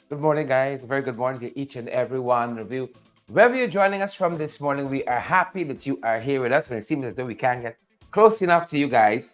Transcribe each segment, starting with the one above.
Good morning, guys. Very good morning to each and every one of you. Wherever you're joining us from this morning, we are happy that you are here with us. And it seems as though we can't get close enough to you guys.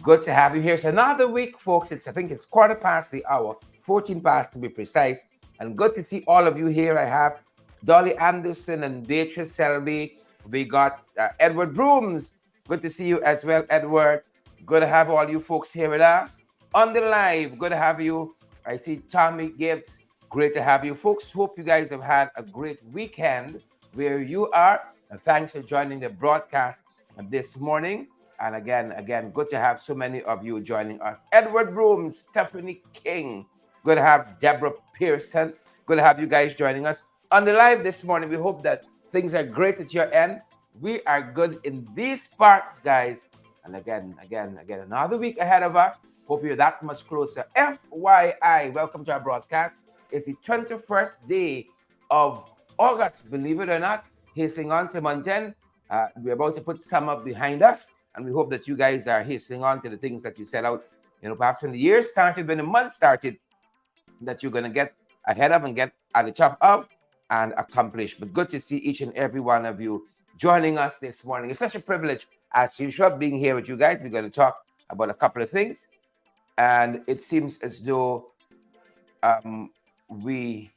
Good to have you here. It's another week, folks. I think it's quarter past the hour, 14 past to be precise. And good to see all of you here. I have Dolly Anderson and Beatrice Selby. We got Edward Brooms. Good to see you as well, Edward. Good to have all you folks here with us on the live. Good to have you. I see Tommy Gibbs. Great to have you folks. Hope you guys have had a great weekend where you are. And thanks for joining the broadcast this morning. And again, good to have so many of you joining us. Edward Broom, Stephanie King. Good to have Deborah Pearson. Good to have you guys joining us on the live this morning. We hope that things are great at your end. We are good in these parts, guys. And again, another week ahead of us. Hope you're that much closer. FYI, welcome to our broadcast. It's the 21st day of August, believe it or not. Hastening on to month 10. We're about to put summer behind us, and we hope that you guys are hastening on to the things that you set out, perhaps when the year started, when the month started, that you're going to get ahead of and get at the top of and accomplish. But good to see each and every one of you joining us this morning. It's such a privilege, as usual, being here with you guys. We're going to talk about a couple of things, and it seems as though we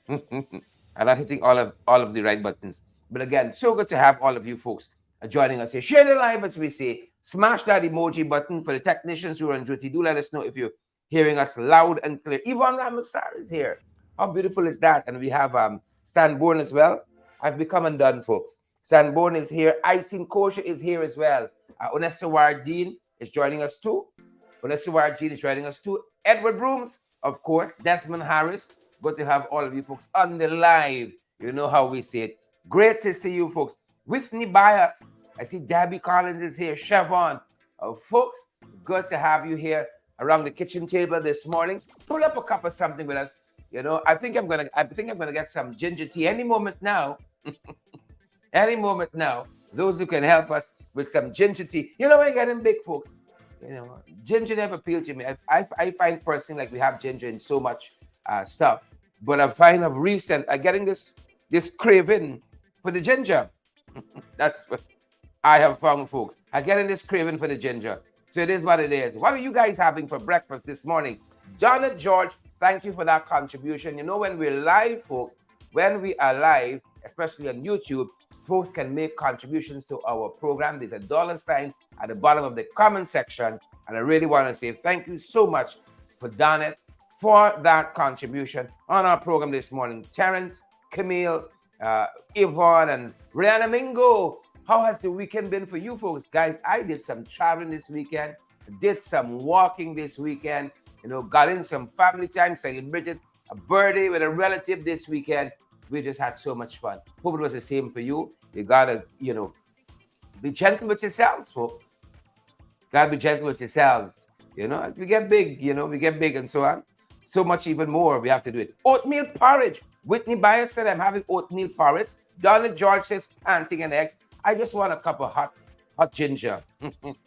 are not hitting all of the right buttons. But again, so good to have all of you folks joining us here. Share the live, as we say. Smash that emoji button for the technicians who are on duty. Do let us know if you're hearing us loud and clear. Yvonne Ramasar is here. How beautiful is that? And we have Stan Bourne as well. I've become undone, folks. Stan Bourne is here. Isin Kosha is here as well. Onessa Wardeen is joining us too. Edward Brooms, of course. Desmond Harris. Good to have all of you folks on the live. You know how we say it. Great to see you folks. Whitney Bias. I see Debbie Collins is here. Chevron. Folks, good to have you here around the kitchen table this morning. Pull up a cup of something with us. I think I'm gonna get some ginger tea any moment now. Any moment now. Those who can help us with some ginger tea. We're getting big, folks. Ginger never appealed to me. I find personally like we have ginger in so much stuff, but I find of recent I'm getting this craving for the ginger. That's what I have found, folks. I'm getting this craving for the ginger. So it is what it is. What are you guys having for breakfast this morning? Janet George, thank you for that contribution. When we're live, folks, when we are live, especially on YouTube, folks can make contributions to our program. There's a $ at the bottom of the comment section. And I really want to say thank you so much for Janet for that contribution on our program this morning. Terrence, Camille, Yvonne, and Rihanna Mingo. How has the weekend been for you folks? Guys, I did some traveling this weekend, did some walking this weekend, got in some family time, celebrated a birthday with a relative this weekend. We just had so much fun. Hope it was the same for you. You gotta, be gentle with yourselves, folks. Gotta be gentle with yourselves. As we get big, and so on. So much even more, we have to do it. Oatmeal porridge. Whitney Byers said, I'm having oatmeal porridge. Donna George says, panting and eggs. I just want a cup of hot ginger.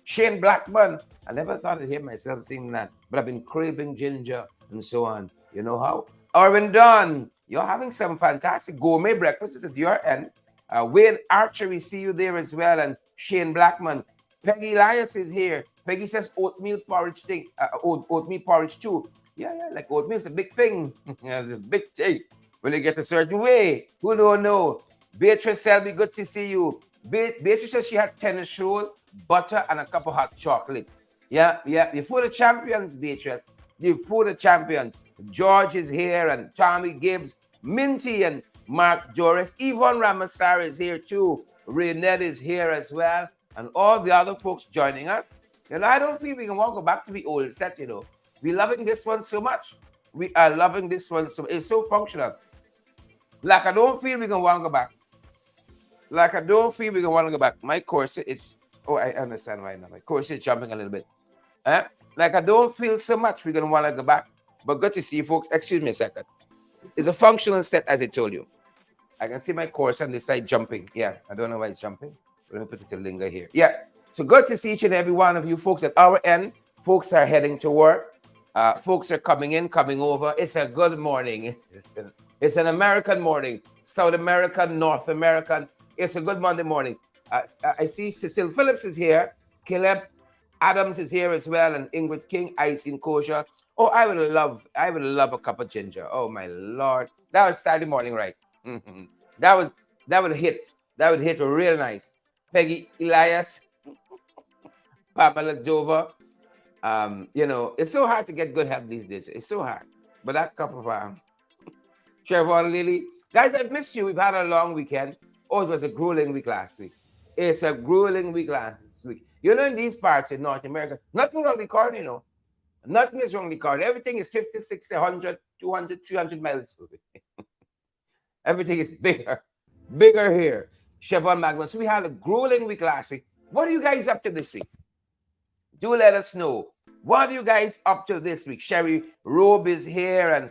Shane Blackman. I never thought I'd hear myself saying that, but I've been craving ginger and so on. You know how? Arvin Dunn, you're having some fantastic gourmet breakfasts at your end. Wayne Archer, we see you there as well. And Shane Blackman. Peggy Elias is here. Peggy says oatmeal porridge thing. Oatmeal porridge too. Yeah, like oatmeal is a big thing. It's a big thing. When you get a certain way, who don't know? Beatrice Selby, good to see you. Beatrice says she had tennis roll, butter, and a cup of hot chocolate. Yeah. You're for the champions, Beatrice. You're for the champions. George is here, and Tommy Gibbs, Minty, and Mark Joris. Yvonne Ramasar is here too. Renette is here as well. And all the other folks joining us. I don't feel we can go back to the old set, We're loving this one so much. We are loving this one so it's so functional. Like I don't feel we can want to go back. My corset is I understand why now. My corset is jumping a little bit. Like I don't feel so much we're gonna want to go back. But good to see you folks. Excuse me a second. It's a functional set, as I told you. I can see my corset on this side jumping. Yeah, I don't know why it's jumping. Let me put it to linger here. Yeah. So good to see each and every one of you folks at our end. Folks are heading to work. Folks are coming in, coming over. It's a good morning. It's an American morning, South American, North American. It's a good Monday morning. I see Cecile Phillips is here. Caleb Adams is here as well, and Ingrid King, Icing Kosher. Oh, I would love a cup of ginger. Oh my Lord, that would start the morning right. That would that would hit real nice. Peggy Elias, Pamela Dover. It's so hard to get good help these days. It's so hard. But that cup of Trevor Lily. Guys, I've missed you. We've had a long weekend. Oh, it was a grueling week last week. It's a grueling week last week. In these parts in North America, nothing wrong with corn, Nothing is wrong with corn. Everything is 50, 60, 100, 200, 300 miles away. Everything is bigger here. Chevron Magna. So we had a grueling week last week. What are you guys up to this week? Do let us know. What are you guys up to this week? Sherry Robe is here, and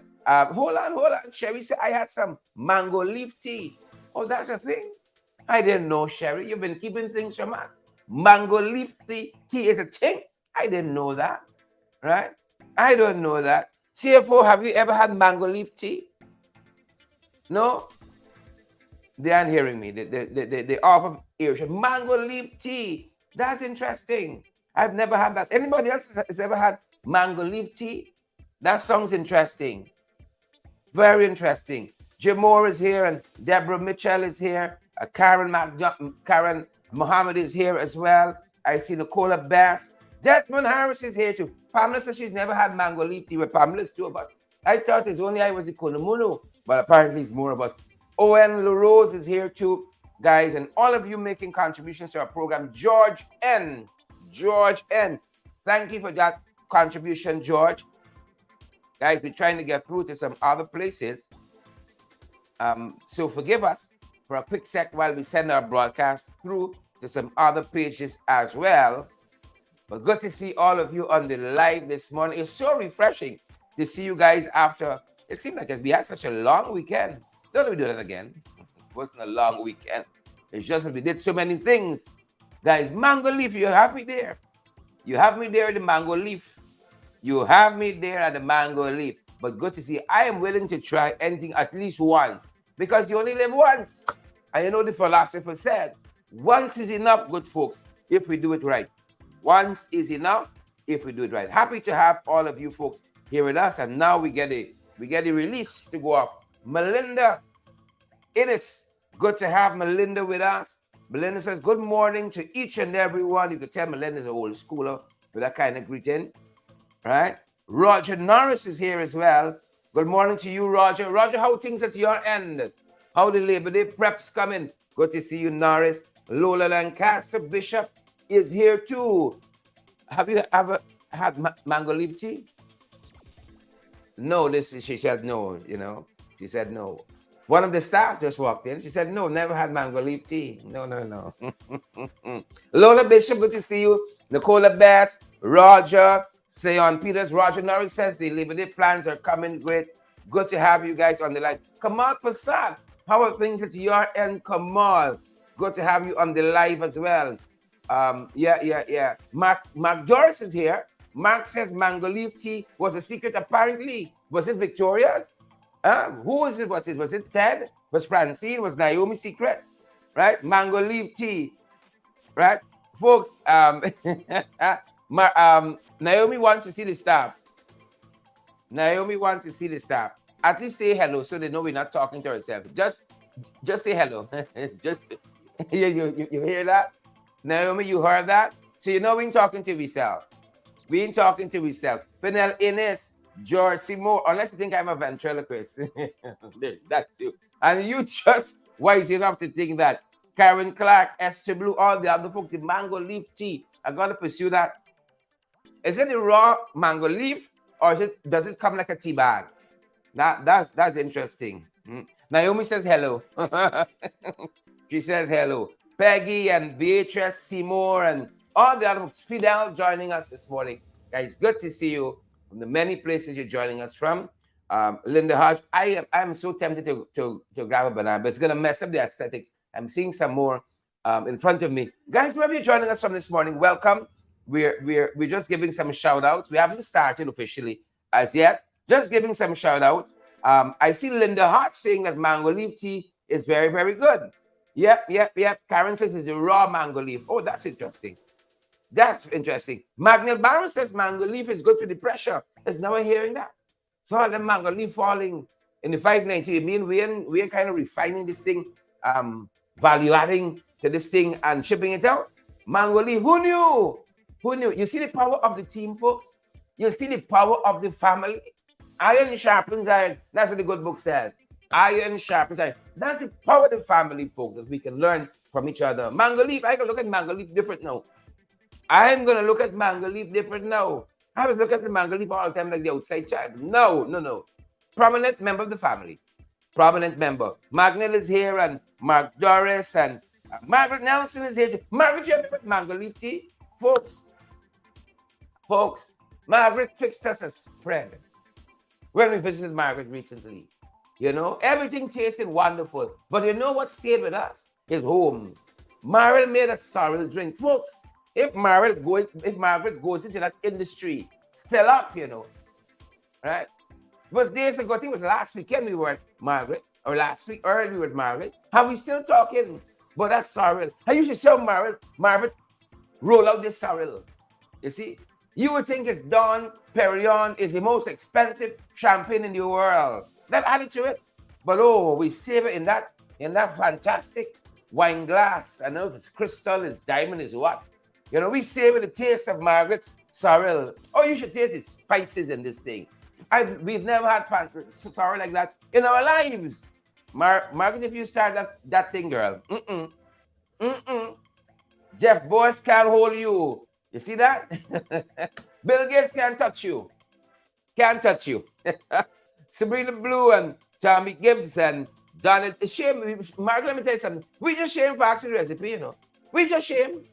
hold on. Sherry said I had some mango leaf tea. Oh, that's a thing. I didn't know, Sherry. You've been keeping things from us. Mango leaf tea is a thing. I didn't know that. Right? I don't know that. CFO, have you ever had mango leaf tea? No? They aren't hearing me. They off of earshot. Mango leaf tea. That's interesting. I've never had that. Anybody else has ever had mango leaf tea? That sounds interesting. Very interesting. Jamor is here, and Deborah Mitchell is here. Karen Mohammed is here as well. I see Nicola Bass. Desmond Harris is here too. Pamela says she's never had mango leaf tea. With Pamela's two of us. I thought it's only I was in Kunamunu, but apparently it's more of us. Owen LaRose is here too, guys, and all of you making contributions to our program. George N. Thank you for that contribution, George. Guys, we're trying to get through to some other places. So forgive us for a quick sec while we send our broadcast through to some other pages as well. But good to see all of you on the live this morning. It's so refreshing to see you guys after. It seemed like we had such a long weekend. Don't let me do that again. It wasn't a long weekend. It's just that we did so many things. Guys, mango leaf, you have me there. You have me there at the mango leaf. You have me there at the mango leaf. But good to see. I am willing to try anything at least once. Because you only live once. And you know the philosopher said, once is enough, good folks, if we do it right. Once is enough if we do it right. Happy to have all of you folks here with us. And now we get a release to go off. Melinda Innes. Good to have Melinda with us. Melinda says, good morning to each and every one. You can tell Melinda's an old schooler with that kind of greeting. Right? Roger Norris is here as well. Good morning to you, Roger. Roger, how things at your end? How the Labor Day preps coming? Good to see you, Norris. Lola Lancaster Bishop is here too. Have you ever had mango leaf tea? No, she said no, She said no. One of the staff just walked in. She said, no, never had mango leaf tea. No. Lola Bishop, good to see you. Nicola Bass, Roger, Seon Peters. Roger Norris says the Labor Day plans are coming great. Good to have you guys on the line. Kamal Prasad, how are things at your end, Kamal? Good to have you on the live as well. Yeah. Mark Doris is here. Mark says mango leaf tea was a secret, apparently. Was it Victoria's? Who was it? Was it Ted? Was Francine? Was Naomi's secret? Right? Mango leaf tea. Right? Folks, Naomi wants to see the staff. Naomi wants to see the staff. At least say hello so they know we're not talking to ourselves. Just say hello. You hear that? Naomi, you heard that? So you know we ain't talking to ourselves. We ain't talking to ourselves. Penel Innes, George Seymour, unless you think I'm a ventriloquist. There's that too. And you just wise enough to think that. Karen Clark, Esther Blue, all the other folks, the mango leaf tea. I gotta pursue that. Is it the raw mango leaf, or does it come like a tea bag? That's interesting. Naomi says hello. She says hello. Peggy and Beatrice Seymour and all the other folks. Fidel joining us this morning. Guys, good to see you from the many places you're joining us from. Linda Hodge, I am so tempted to grab a banana, but it's gonna mess up the aesthetics. I'm seeing some more in front of me. Guys, wherever you're joining us from this morning, welcome. We're just giving some shout outs. We haven't started officially, as yet. Just giving some shout outs. I see Linda Hart saying that mango leaf tea is very, very good. Yep. Karen says it's a raw mango leaf. Oh, that's interesting. That's interesting. Magnell Barrow says mango leaf is good for the pressure. It's never hearing that. So all the mango leaf falling in the 590. You mean we're kind of refining this thing, value adding to this thing and shipping it out? Mango leaf. Who knew? Who knew? You see the power of the team, folks? You see the power of the family? Iron sharpens iron. That's what the good book says. Iron sharpens iron. That's the power of the family, folks, that we can learn from each other. Mango leaf, I can look at mango leaf different now. I'm going to look at mango leaf different now. I was looking at the mango leaf all the time like the outside child. No. Prominent member of the family. Prominent member. Magnell is here and Mark Doris and Margaret Nelson is here. Margaret, you remember mango leaf tea? Folks, Margaret fixed us a spread when we visited Margaret recently. You know, everything tasted wonderful. But you know what stayed with us? His home. Margaret made a sorrel drink. Folks, if Margaret goes into that industry, still up, you know, right? It was days ago, I think it was last weekend we were at Margaret, or last week early we were at Margaret. How we still talking about that sorrel? I used to show Margaret, roll out this sorrel. You see? You would think it's Don Perignon is the most expensive champagne in the world. That added to it. But oh, we save it in that fantastic wine glass. I know if it's crystal, it's diamond, it's what. You know, we savor the taste of Margaret's sorrel. Oh, you should taste the spices in this thing. We've never had sorrel like that in our lives. Margaret, if you start that thing, girl, Jeff Boyce can't hold you. You see that? Bill Gates can't touch you. Can't touch you. Sabrina Blue and Tommy Gibbs and Donald. It's shame. Margaret, let me tell you something. We just shame for asking recipe, you know. We just shame.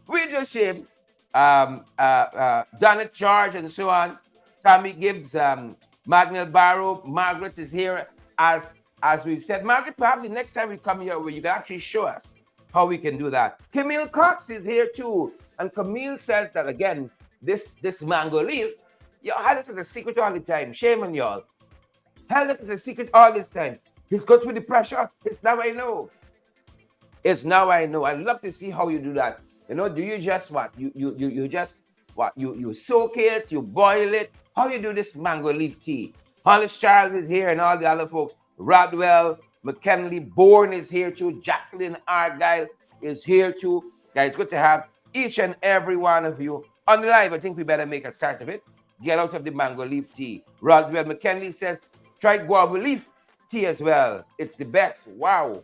We just shame. Janet George and so on. Tommy Gibbs, Magnell Barrow. Margaret is here as we've said. Margaret, perhaps the next time we come here where you can actually show us how we can do that. Camille Cox is here too. And Camille says that again, this mango leaf, you had it as a secret all the time. Shame on y'all. Held it as a secret all this time. He's good with the pressure. It's now I know. It's now I know. I'd love to see how you do that. You know, do you just what? You just what? You soak it, you boil it. How you do this mango leaf tea? Hollis Charles is here and all the other folks. Rodwell, McKinley Bourne is here too. Jacqueline Argyle is here too. Guys, good to have each and every one of you on the live. I think we better make a start of it. Get out of the mango leaf tea. Rodwell McKinley says, try guava leaf tea as well. It's the best. Wow.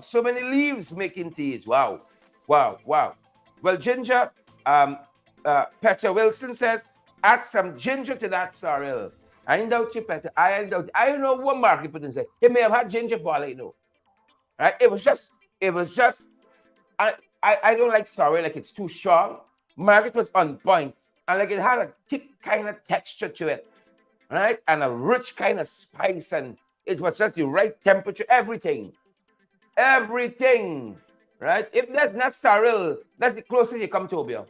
So many leaves making teas. Wow. Well, ginger, Petra Wilson says, add some ginger to that sorrel. I doubt you, Petra. I don't know what Mark put in say. He may have had ginger for all I know. Right? It was just, I don't like sorrel, like it's too strong. Margaret was on point. And like it had a thick kind of texture to it. Right? And a rich kind of spice. And it was just the right temperature. Everything. Right? If that's not sorrel, that's the closest you come to Obia.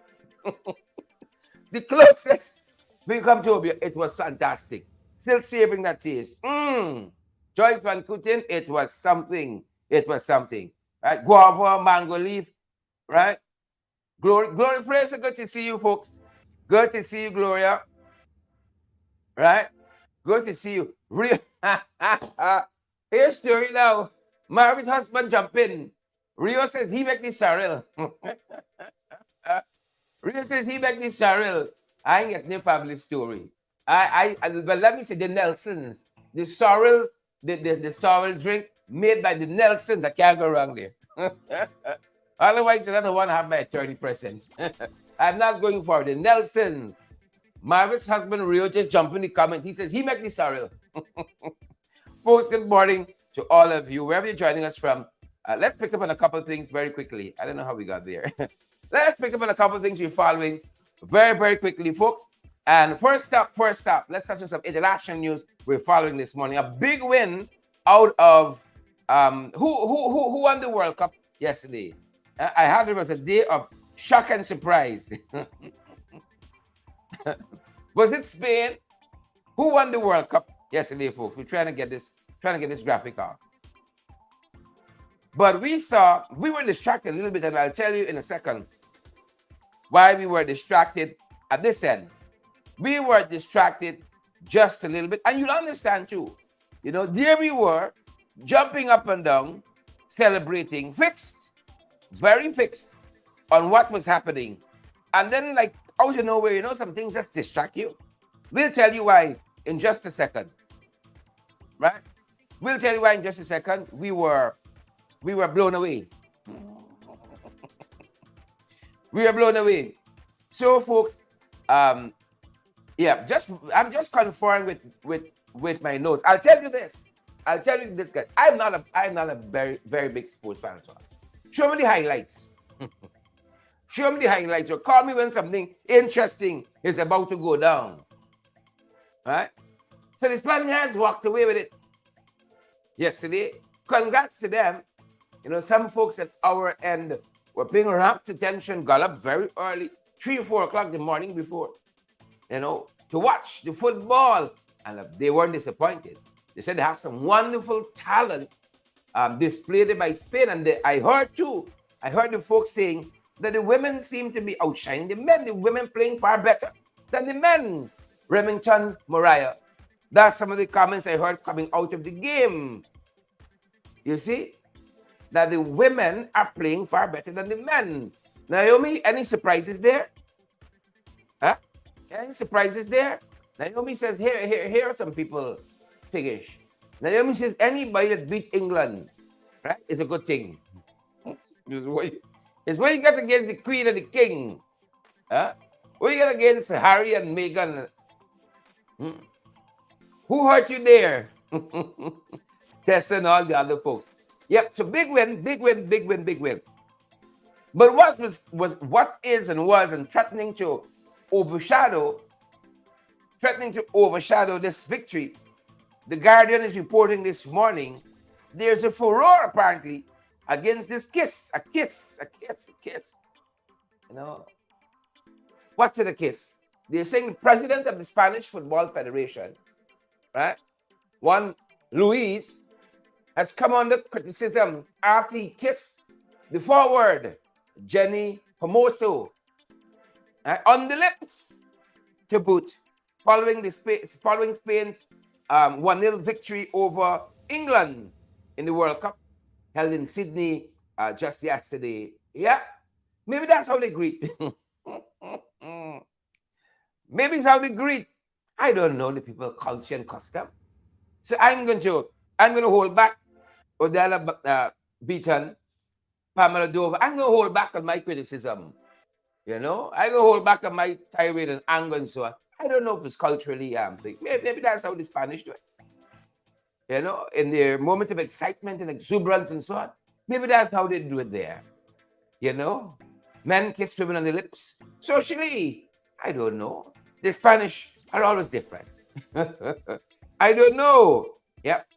The closest we come to Obia. It was fantastic. Still savoring that taste. Joyce Van Kooten, it was something. Right? Guava, mango leaf. Right? Glory Fraser, good to see you, folks. Good to see you, Gloria. Right? Good to see you. Here's story now. Margaret husband jump in. Rio says he make the sorrel. Rio says he make the sorrel. I ain't get no family story. But let me say the Nelsons, the sorrel, the sorrel drink made by the Nelsons. I can't go wrong there. Otherwise, another one have my 30%. I'm not going for the Nelson. Margaret's husband Rio just jumped in the comment. He says he make the sorrel. Folks, good morning to all of you, wherever you're joining us from. Let's pick up on a couple of things very quickly. I don't know how we got there. Let's pick up on a couple of things we're following very, very quickly, folks. And first up, let's touch on some international news we're following this morning. A big win out of who won the World Cup yesterday. I heard it was a day of shock and surprise. Was it Spain? Who won the World Cup yesterday, folks? We're trying to get this graphic off. But we were distracted a little bit, and I'll tell you in a second why we were distracted at this end. We were distracted just a little bit, and you'll understand too. There we were, jumping up and down, celebrating, fixed, very fixed on what was happening. And then, like, out of nowhere, some things just distract you. We'll tell you why in just a second, right? We'll tell you why in just a second. We were blown away. We were blown away. So, folks, I'm just conferring with my notes. I'll tell you this, guys. I'm not a very, very big sports fan. So show me the highlights. Show me the highlights. Or call me when something interesting is about to go down. Right? So the Spaniards walked away with it yesterday. Congrats to them. Some folks at our end were paying rapt attention, got up very early, 3 or 4 o'clock the morning before, to watch the football. And they weren't disappointed. They said they have some wonderful talent displayed by Spain. And I heard the folks saying that the women seem to be outshining the men. The women playing far better than the men. Remington, Mariah. That's some of the comments I heard coming out of the game. You see? That the women are playing far better than the men. Naomi, any surprises there? Huh? Any surprises there? Naomi says, here are some people piggish. Naomi says, anybody that beat England, right, is a good thing. It's what you got against the Queen and the King. Huh? What you got against Harry and Meghan? Who hurt you there? Tessa and all the other folks. Yep, so big win. But what is and was threatening to overshadow this victory, the Guardian is reporting this morning, there's a furore apparently against this kiss. A kiss. What's the kiss? They're saying the president of the Spanish Football Federation, right, one Luis, has come under criticism after he kissed the forward, Jenny Hermoso, on the lips to boot, following Spain's 1-0 victory over England in the World Cup held in Sydney just yesterday. Yeah, maybe that's how they greet. Maybe it's how they greet. I don't know the people culture and custom. So I'm going to hold back. Odella Beaton, Pamela Dover. I'm going to hold back on my criticism. I'm going to hold back on my tirade and anger and so on. I don't know if it's culturally maybe that's how the Spanish do it. In their moment of excitement and exuberance and so on. Maybe that's how they do it there. Men kiss women on the lips. Socially, I don't know. The Spanish are always different. I don't know. Yep.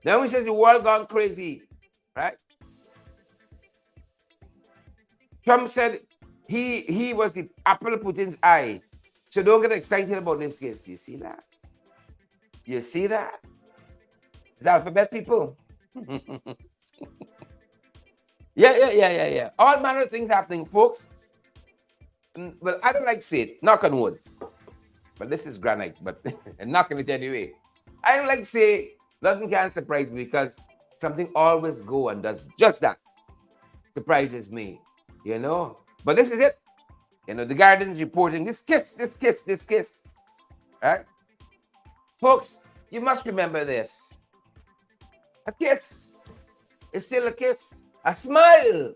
Naomi says the world gone crazy, right? Trump said he was the apple of Putin's eye. So don't get excited about this case. You see that? It's alphabet people. Yeah. All manner of things happening, folks. Well, I don't like to say it, knock on wood. But this is granite, but I'm knocking it anyway. I don't like to say nothing can surprise me because something always go and does just that. Surprises me, But this is it. The Guardian is reporting this kiss. Right? Folks, you must remember this. A kiss is still a kiss. A smile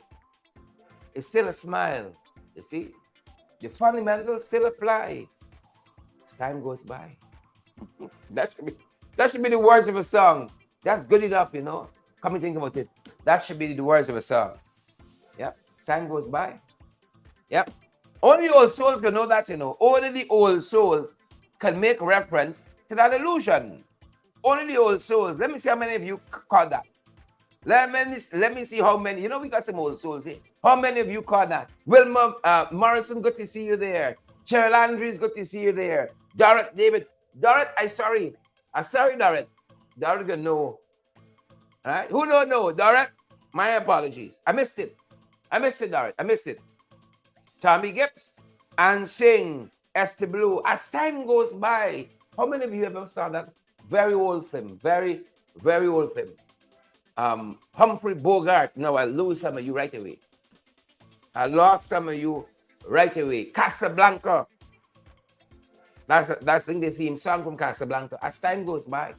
is still a smile. You see? The fundamentals still apply as time goes by. That should be the words of a song. That's good enough, Come and think about it. That should be the words of a song. Yep. As time goes by. Yep. Only the old souls can know that, Only the old souls can make reference to that illusion. Only the old souls. Let me see how many of you caught that. Let me see how many. We got some old souls here. How many of you caught that? Wilma Morrison, good to see you there. Cheryl Andrews, good to see you there. Dorrit, David. Dorrit, I'm sorry, Dorrit. Dorrit gonna know. All right? Who don't know? Dorrit, my apologies. I missed it, Dorrit. I missed it. Tommy Gibbs and sing Esther Blue. As time goes by, how many of you ever saw that very old film? Very, very old film. Humphrey Bogart. No, I lose some of you right away. I lost some of you right away. Casablanca. That's the theme song from Casablanca. As time goes by,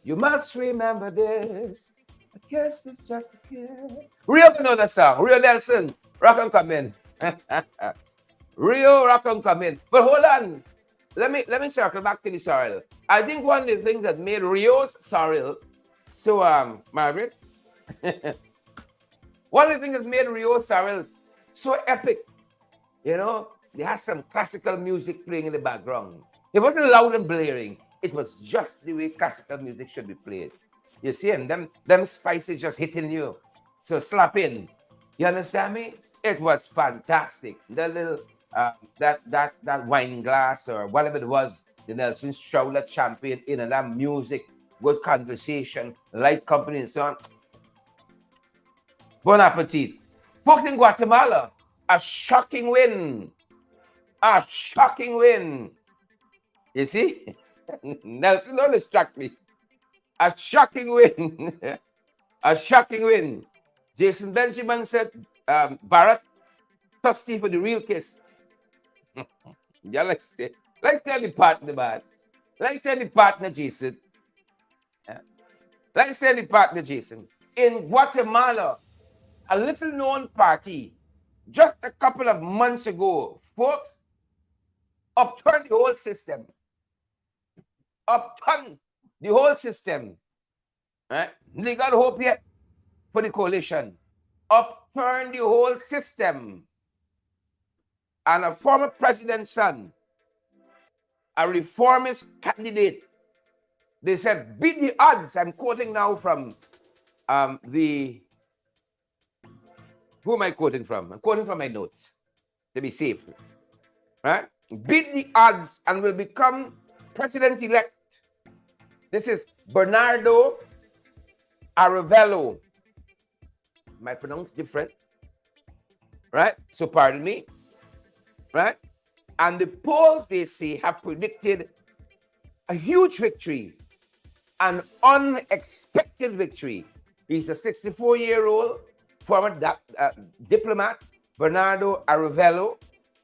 you must remember this. I guess it's just a kiss. Rio know the song. Rio Nelson. Rock and come in. Rio rock and come in. But hold on. Let me circle back to the sorrel. I think one of the things that made Rio's sorrel so Margaret. One of the things that made Rio's sorrel so epic, you know, they had some classical music playing in the background. It wasn't loud and blaring. It was just the way classical music should be played. You see, and them spices just hitting you. So slap in. You understand me? It was fantastic. The little that wine glass or whatever it was, the Nelson Stroller champagne in, and that music, good conversation, light company and so on. Bon appetit. Folks in Guatemala, a shocking win. A shocking win. You see? Nelson, don't distract me. A shocking win. A shocking win. Jason Benjamin said, Barrett, thirsty for the real kiss. Yeah, let's tell the partner, man. Let's tell the partner, Jason. Yeah. Let's tell the partner, Jason. In Guatemala, a little known party, just a couple of months ago, folks, upturned the whole system. Upturned the whole system. Right? They got hope yet for the coalition. Upturned the whole system. And a former president's son, a reformist candidate, they said, beat the odds. I'm quoting now from who am I quoting from? I'm quoting from my notes to be safe. Right? Beat the odds and will become president-elect. This is Bernardo Aravello. Might pronounce different. Right? So pardon me. Right? And the polls, they say, have predicted a huge victory, an unexpected victory. He's a 64-year-old former diplomat, Bernardo Aravello,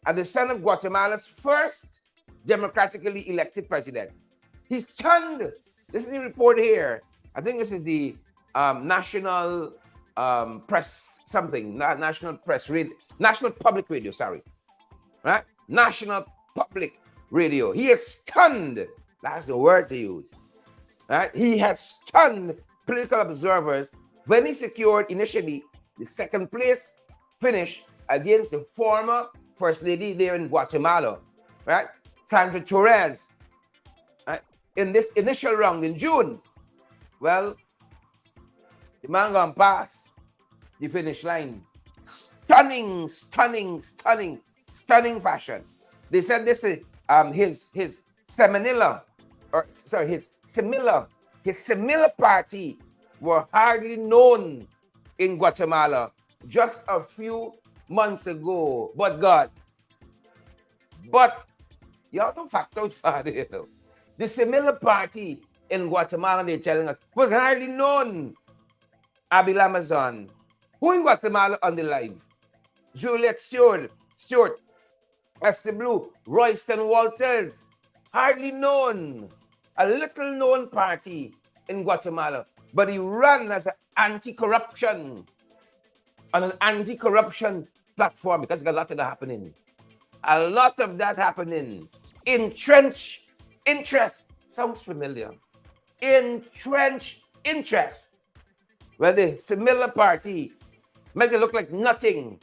and the son of Guatemala's first democratically elected president. He's stunned. This is the report here. I think this is the National Press something, National Press Radio, National Public Radio, sorry. Right? National Public Radio. He is stunned. That's the word to use. Right? He has stunned political observers when he secured initially the second place finish against the former First Lady there in Guatemala, right? Sandra Torres, right? In this initial round in June. Well, the man gone past the finish line. Stunning fashion. They said this is his Semilla party were hardly known in Guatemala just a few months ago. But y'all don't fact out for it, you know. The Semilla party in Guatemala, they're telling us, was hardly known. Abil Amazon. Who in Guatemala on the live? Juliet Stewart, Esther Blue, Royston Walters, hardly known. A little known party in Guatemala, but he ran as an anti-corruption, on an anti-corruption platform, because there's a lot of that happening. A lot of that happening. Entrenched interest. Sounds familiar. Entrenched interest. Well, the similar party make it look like nothing.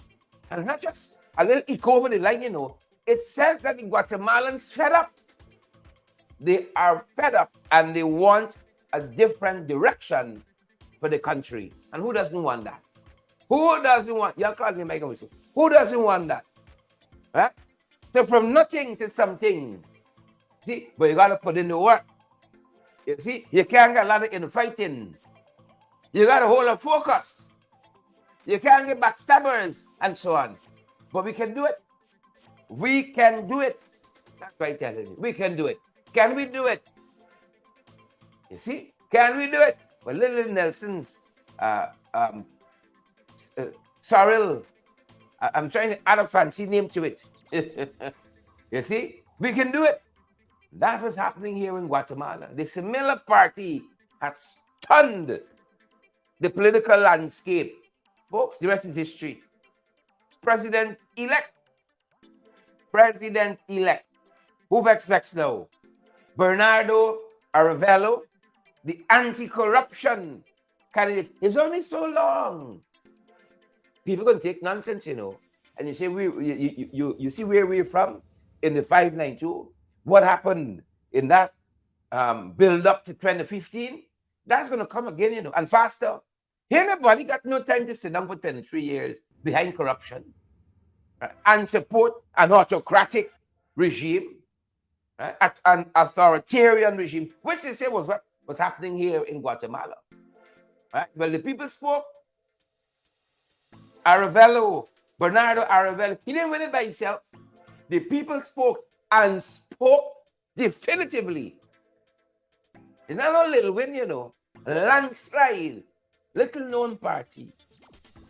And not just a little echo over the line, you know. It says that the Guatemalans fed up. They are fed up and they want a different direction for the country. And who doesn't want that? Who doesn't want, y'all call me Michael, who doesn't want that? Right? So from nothing to something. See, but you gotta put in the work. You see, you can't get a lot of infighting. You gotta hold a focus. You can't get backstabbers and so on. But we can do it. We can do it. That's why I'm telling you. We can do it. Can we do it? You see? Can we do it? Well, little Nelson's Sorrel. I'm trying to add a fancy name to it. You see? We can do it. That's what's happening here in Guatemala. The similar party has stunned the political landscape. Folks, the rest is history. President-elect. President-elect. Who expects now? Bernardo Arevalo, the anti-corruption candidate. It's only so long. People can take nonsense, you know. And you say, you see where we're from in the 592? What happened in that build up to 2015? That's going to come again, you know, and faster. Here, nobody got no time to sit down for 23 years behind corruption, right, and support an autocratic regime, right, an authoritarian regime, which they say was what was happening here in Guatemala. Right? Well, the people spoke. Arevalo, Bernardo Arevalo, he didn't win it by himself. The people spoke and spoke definitively. It's not a little win, you know. A landslide, little known party.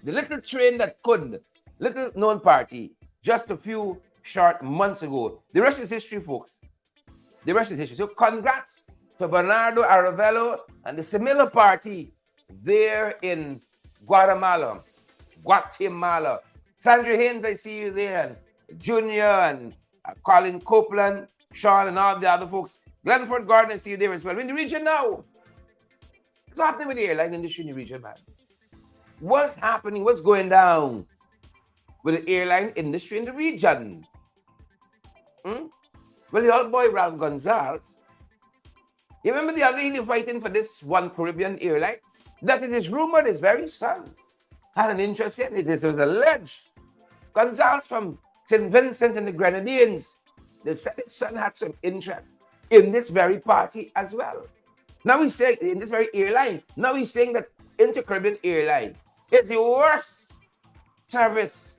The little train that could, little known party, just a few short months ago. The rest is history, folks. The rest is history. So congrats to Bernardo Arevalo and the similar party there in Guatemala. Sandra Haynes, I see you there, and Junior and Colin Copeland, Sean, and all the other folks. Glenford Gardner, I see you there as well. We're in the region now. What's happening with the airline industry in the region, man? What's happening? What's going down with the airline industry in the region? Well, the old boy Ralph Gonzalez, you remember the other day he fighting for this one Caribbean airline? That it is rumored his very son had an interest in it. This was alleged. Gonzalez from St. Vincent and the Grenadines, they said his son had some interest in this very party as well. Now he's saying, in this very airline, now he's saying that Inter-Caribbean Airline is the worst service.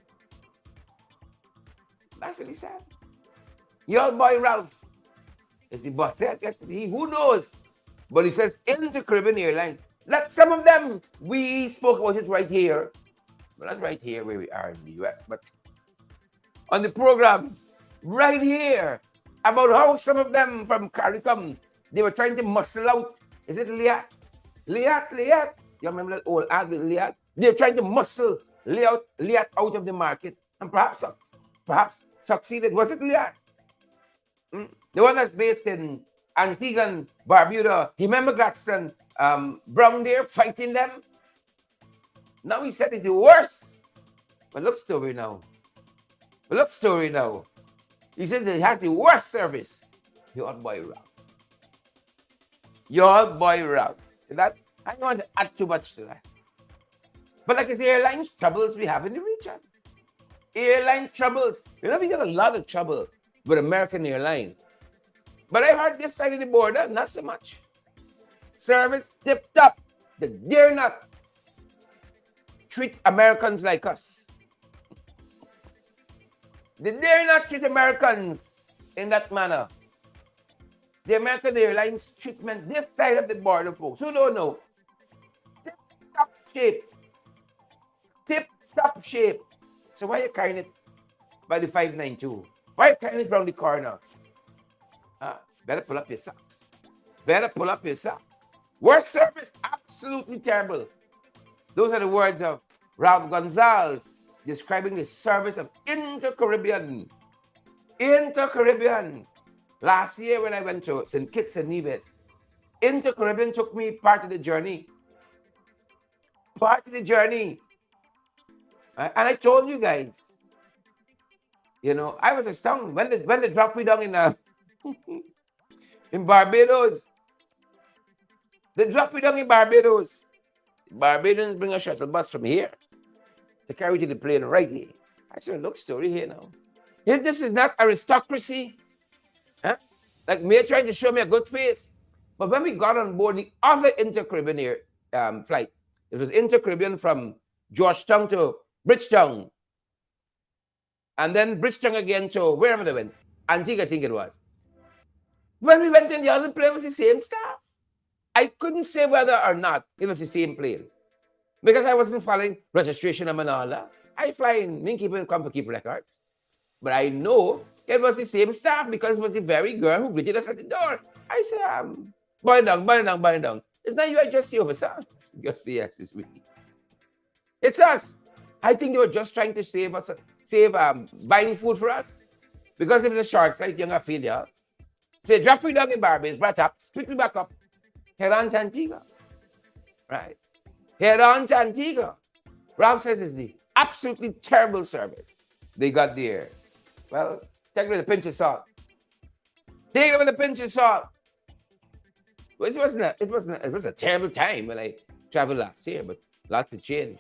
That's what he said. Your boy Ralph is the boss. Who knows? But he says Inter-Caribbean Airlines. Let some of them, we spoke about it right here. Well, not right here where we are in the US, but on the program right here about how some of them from CARICOM, they were trying to muscle out. Is it Liat? Liat? You remember that old ad with Liat? They're trying to muscle Liat out of the market and perhaps succeeded. Was it Liat? The one that's based in Antigua and Barbuda. You remember Gladstone Brown there fighting them? Now he said it's the worst. But look story now. He said they had the worst service. Your boy Ralph. That I don't want to add too much to that. But like I say, airline troubles we have in the region. Airline troubles. You know, we got a lot of trouble with American Airlines. But I heard this side of the border, not so much. Service tipped up. They dare not treat Americans like us. They dare not treat Americans in that manner. The American Airlines treatment this side of the border, folks, who don't know, tip-top shape. So why are you carrying it by the 592? Why are you carrying it around the corner? Better pull up your socks. Worst service, absolutely terrible. Those are the words of Ralph Gonzalez describing the service of Inter-Caribbean. Last year when I went to St. Kitts and Nevis, Inter-Caribbean took me part of the journey. And I told you guys, you know, I was astounded when they dropped me down in Barbados. They dropped me down in Barbados. Barbadians bring a shuttle bus from here to carry to the plane right here. I said, look, story here now. If this is not aristocracy, huh? Like me trying to show me a good face. But when we got on board the other inter-Caribbean flight, it was inter-Caribbean from Georgetown to Bridgetown, and then Bridgetown again to wherever they went, Antigua, I think it was. When we went in the other plane, it was the same staff. I couldn't say whether or not it was the same plane because I wasn't following registration of Manala. I fly in, me keep come to keep records. But I know it was the same staff because it was the very girl who greeted us at the door. I said, boy down, boy down, boy down. It's not you I just see over, sir. Just say yes, it's me. It's us. I think they were just trying to save us, buying food for us. Because it was a short flight, you're not failure. Say, drop me down in Barbados, brought up, pick me back up. Head on to Antigua. Right? Head on to Antigua. Rob says it's the absolutely terrible service they got there. Well, take it with a pinch of salt. Take it with a pinch of salt. It was a terrible time when I traveled last year, but lots could change.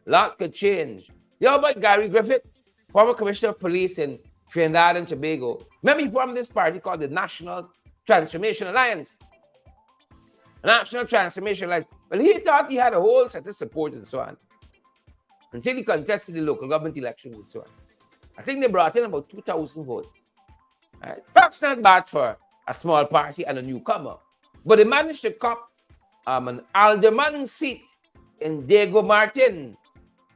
Lot could change. You know about Gary Griffith, former commissioner of police in Trinidad and Tobago. Remember, he formed this party called the National Transformation Alliance. National Transformation Alliance. Well, he thought he had a whole set of support and so on. Until he contested the local government elections and so on. I think they brought in about 2,000 votes. Right? Perhaps not bad for a small party and a newcomer. But they managed to cop an alderman seat in Diego Martin.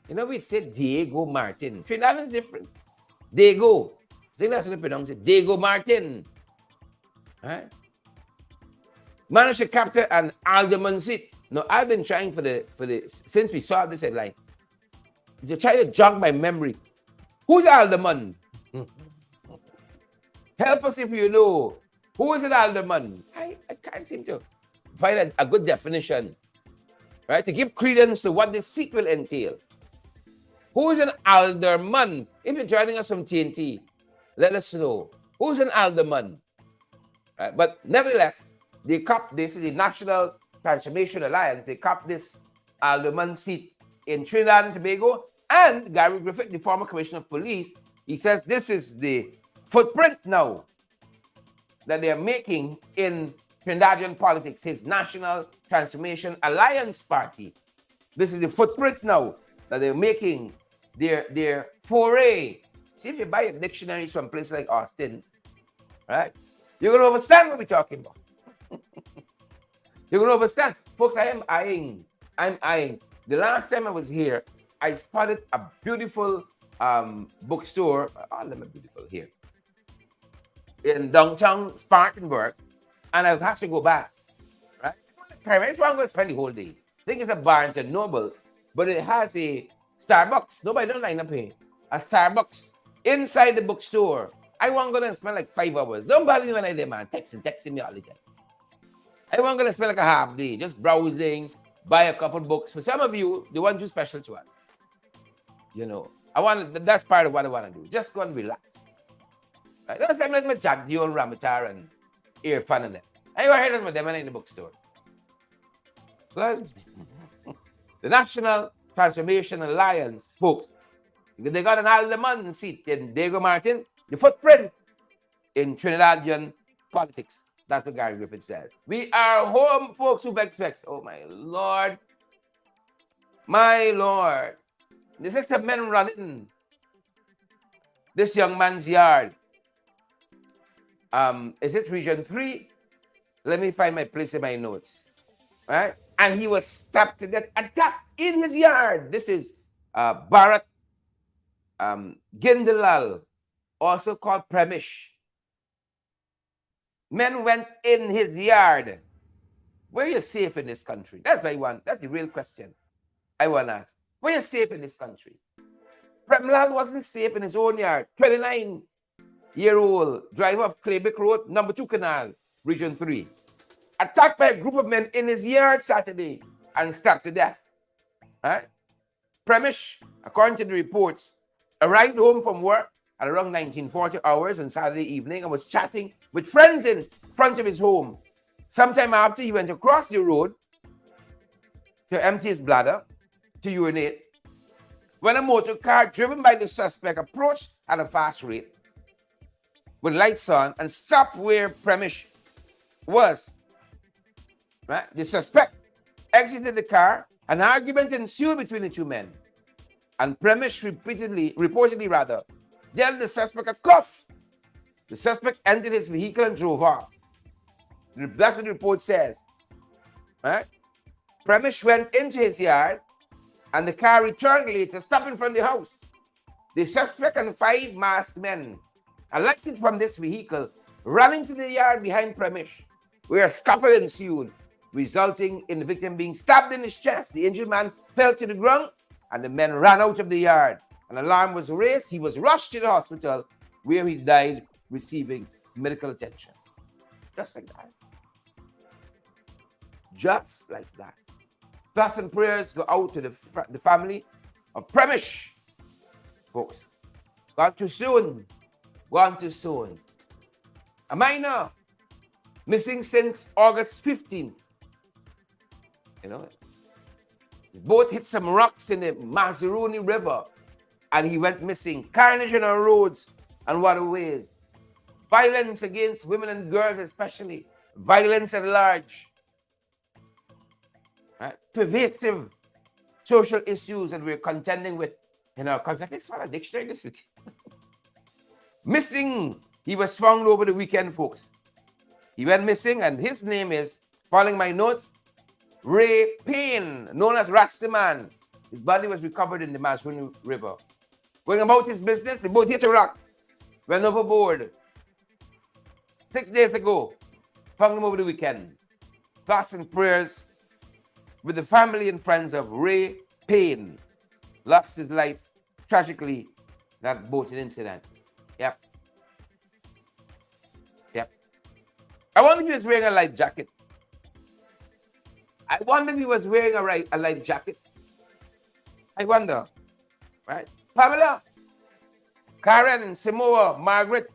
You know, we'd say Diego Martin. Trinidad is different. Diego. I think that's how they pronounce it. Diego Martin. Right? Managed to capture an alderman seat. Now, I've been trying for the since we saw this headline, to try to jog my memory. Who's alderman? Help us if you know. Who is an alderman? I can't seem to find a good definition, right? To give credence to what this seat will entail. Who is an alderman? If you're joining us from TNT, let us know. Who's an alderman? Right? But nevertheless, they copped this, the National Transformation Alliance, they copped this alderman seat in Trinidad and Tobago. And Gary Griffith, the former commissioner of police, he says this is the footprint now that they are making in Trinidadian politics, his National Transformation Alliance Party. This is the footprint now that they're making their foray. See, if you buy dictionaries from places like Austin's, right, you're going to understand what we're talking about. You're going to understand. Folks, I'm eyeing. The last time I was here, I spotted a beautiful bookstore. All of them are beautiful here in downtown Spartanburg, and I'll have to go back. Right? It's one going to spend the whole day. I think it's a Barnes and Noble, but it has a Starbucks. Nobody don't line up here. A Starbucks inside the bookstore. I want going to spend like 5 hours. Don't bother me when I'm there, man. Texting me all the time. I want going to spend like a half day just browsing, buy a couple books. For some of you, they want you special to us. You know, that's part of what I want to do. Just go and relax. Right? Don't say I'm like my Jack Dion, Ramatar, and Irfan and them. I ever heard of them in the bookstore. Good. The National Transformation Alliance, folks, they got an alderman seat in Diego Martin, the footprint in Trinidadian politics. That's what Gary Griffith says. We are home, folks, who vex. Oh, my Lord. My Lord. This is the men running this young man's yard. Is it Region 3? Let me find my place in my notes. Right? And he was stabbed to death, attacked in his yard. This is Bharat Gindalal, also called Premish. Men went in his yard. Where are you safe in this country? That's the real question I want to ask. Where are you safe in this country? Premlal wasn't safe in his own yard. 29-year-old driver of Claybeck Road, number 2 Canal, Region 3. Attacked by a group of men in his yard Saturday and stabbed to death. Right? Premish, according to the reports, arrived home from work at around 1940 hours on Saturday evening and was chatting with friends in front of his home. Sometime after, he went across the road to empty his bladder, to urinate, when a motor car driven by the suspect approached at a fast rate with lights on and stopped where Premish was. Right? The suspect exited the car. An argument ensued between the two men. And Premish reportedly dealt the suspect a cuff. The suspect entered his vehicle and drove off. That's what the report says. Right? Premish went into his yard and the car returned later, stopped in front of the house. The suspect and 5 masked men alighted from this vehicle, ran into the yard behind Premish, where a scuffle ensued, resulting in the victim being stabbed in his chest. The injured man fell to the ground and the men ran out of the yard. An alarm was raised. He was rushed to the hospital where he died, receiving medical attention. Just like that. Just like that. Thoughts and prayers go out to the family of Premish, folks. Gone too soon. Gone too soon. A minor missing since August 15th. You know, the boat hit some rocks in the Mazaruni River and he went missing. Carnage on our roads and waterways. Violence against women and girls especially. Violence at large. Right? Pervasive social issues that we're contending with in our country. I saw a dictionary this week. Missing. He was found over the weekend, folks. He went missing and his name is, following my notes, Ray Payne, known as Rastaman. His body was recovered in the Mazaruni River. Going about his business, the boat hit a rock, went overboard. 6 days ago, found him over the weekend. Thoughts and prayers with the family and friends of Ray Payne. Lost his life tragically, that boating incident. Yep. Yep. I wonder if he was wearing a life jacket. I wonder if he was wearing a life jacket. I wonder. Right? Pamela, Karen, Samoa, Margaret,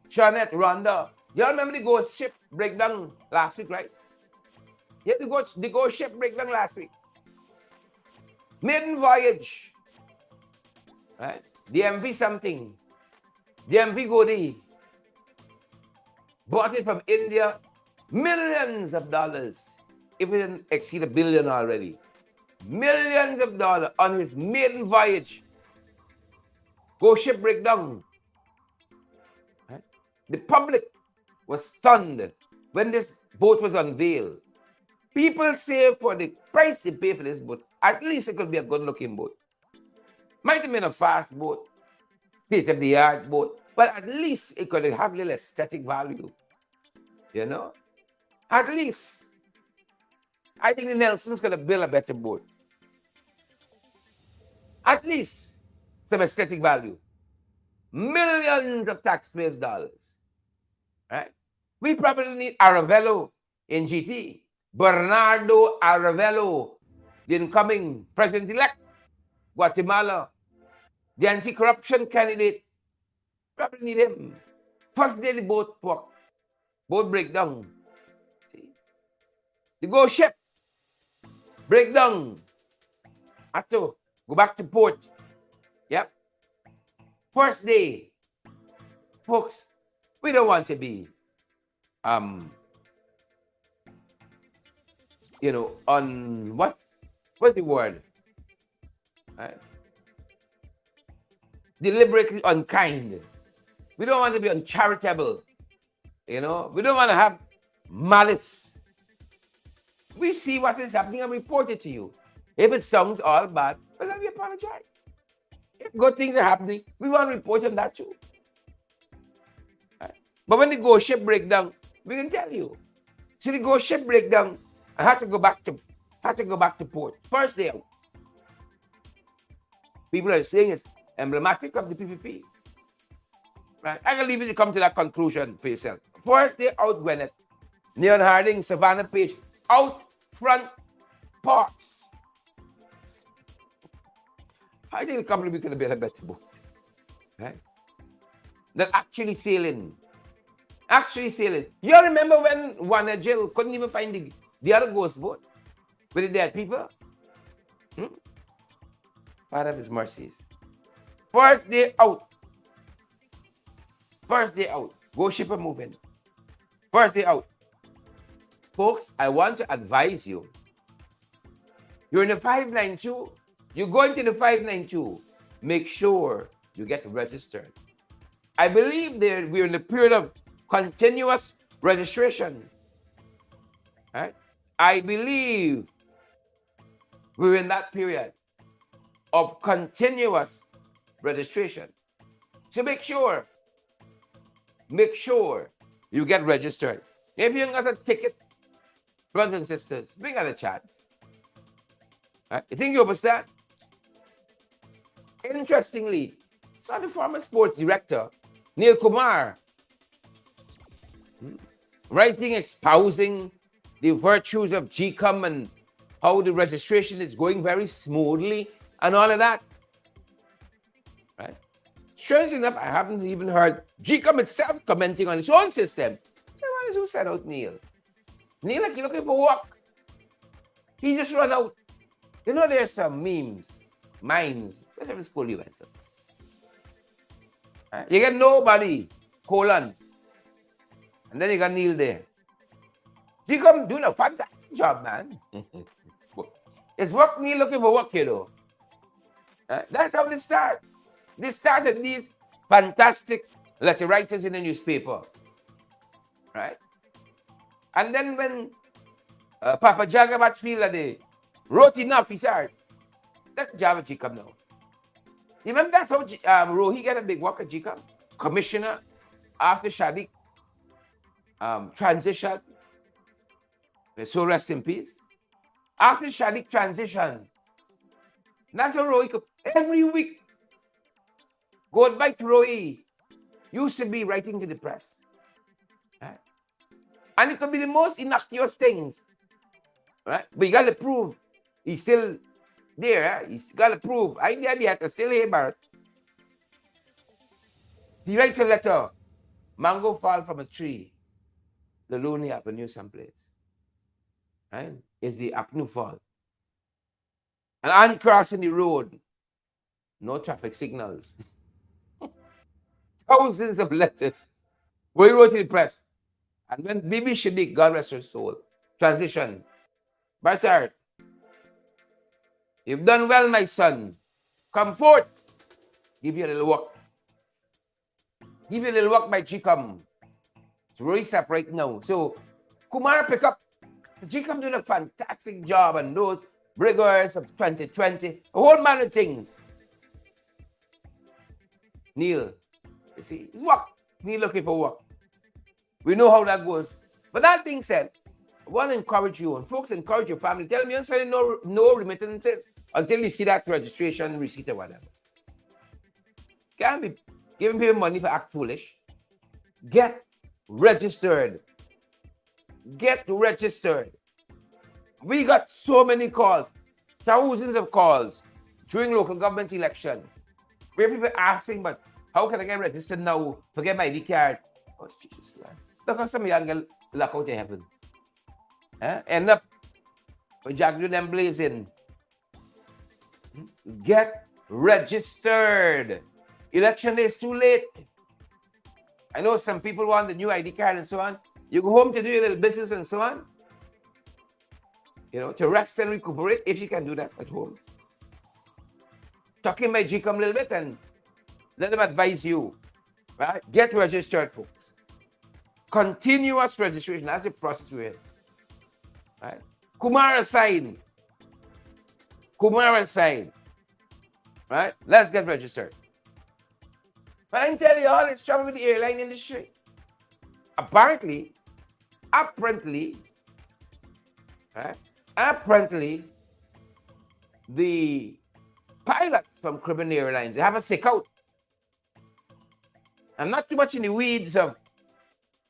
Janet, Rhonda. You all remember the ghost ship breakdown last week, right? Yeah, the ghost ship breakdown last week. Maiden voyage. Right? The MV something. The MV Godi. Bought it from India. Millions of dollars. If it didn't exceed $1 billion already. Millions of dollars on his maiden voyage. Ghost ship breakdown. Right? The public was stunned when this boat was unveiled. People say for the price they pay for this boat, at least it could be a good-looking boat. Might have been a fast boat, state-of-the-art boat, but at least it could have a little aesthetic value. You know? At least. I think the Nelsons could have built a better boat. At least some aesthetic value. Millions of taxpayers' dollars. Right? We probably need Aravello in GT. Bernardo Aravello, the incoming president-elect, Guatemala, the anti-corruption candidate. Probably need him. First day the boat breakdown. See? The ghost ship breakdown. Have to go back to port. Yep. First day. Folks, we don't want to be on what's the word? Right? Deliberately unkind. We don't want to be uncharitable. You know, we don't want to have malice. We see what is happening and report it to you. If it sounds all bad, well, then we apologize. If good things are happening, we want to report on that too. Right? But when the ghost ship breakdown, we can tell you. See, the ghost ship breakdown, I had to go back to port. First day out. People are saying it's emblematic of the PPP. Right? I can leave you to come to that conclusion for yourself. First day out, Gwyneth, Neon Harding, Savannah Page, out front ports. I think a couple of weeks could have been a better boat. Right? Than actually sailing. You all remember when Warner Jill couldn't even find the other ghost boat with the dead people? God have his mercies. First day out. First day out, go ship and move in. First day out. Folks, I want to advise you. You're in the 592. You go into the 592. Make sure you get registered. I believe we're in the period of continuous registration. Right? I believe we're in that period of continuous registration. So make sure you get registered. If you ain't got a ticket, brothers and sisters, we got a chance. Right? You think you understand? Interestingly, saw the former sports director, Neil Kumar, writing, espousing the virtues of GCOM and how the registration is going very smoothly and all of that. Right? Strange enough, I haven't even heard GCOM itself commenting on its own system. So what is who sent out Neil? Neil, like, you're looking for work. He just run out. You know, there's some mimes, whatever school you went to. Right? You get nobody, colon. And then you got Neil there. GCOM doing a fantastic job, man. It's work, Neil looking for work, you know. That's how they start. They started these fantastic letter writers in the newspaper. Right? And then when Papa Jagabat feel that they wrote enough, he said, that's Java GCOM now. You remember that's how Rohi got a big work at GCOM? Commissioner, after Shadik transition. So rest in peace. After Shadik transition, that's how Rohi could, every week, going back to Rohi, used to be writing to the press. Right? And it could be the most innocuous things. Right? But you got to prove he's still there. He's got to prove. I had still here, Barrett. He writes a letter. Mango fall from a tree. The Lonely Avenue someplace. Right? Is the Apnu fall. And I'm crossing the road. No traffic signals. Thousands of letters. We wrote to the press. And when Bibi Shadiq, God rest her soul, transition. Barsar, you've done well, my son. Come forth. Give you a little work. Give you a little work by GCOM. It's really up right now. So, Kumar pick up. GCOM doing a fantastic job on those riggers of 2020. A whole man of things. Neil, you see, work. Neil looking for work. We know how that goes. But that being said, I want to encourage you, and folks, encourage your family. Tell me, you're sending no remittances until you see that registration receipt or whatever. Can't be giving people money for act foolish. Get registered. Get registered. We got so many calls, thousands of calls during local government election, where people asking, but how can I get registered now? Forget my ID card. Oh, Jesus, Lord. Look how some young girl lock out to heaven. End up with Jack them blazing. Get registered. Election day is too late. I know some people want the new ID card and so on. You go home to do your little business and so on. You know, to rest and recuperate, if you can do that at home. Talking my GCOM a little bit and let them advise you. Right? Get registered, folks. Continuous registration. That's the process we're in. Right? Kumar aside. Right? Let's get registered. But I can tell you all, it's trouble with the airline industry. Apparently, right? Apparently, the pilots from Caribbean Airlines, they have a sick out. I'm not too much in the weeds of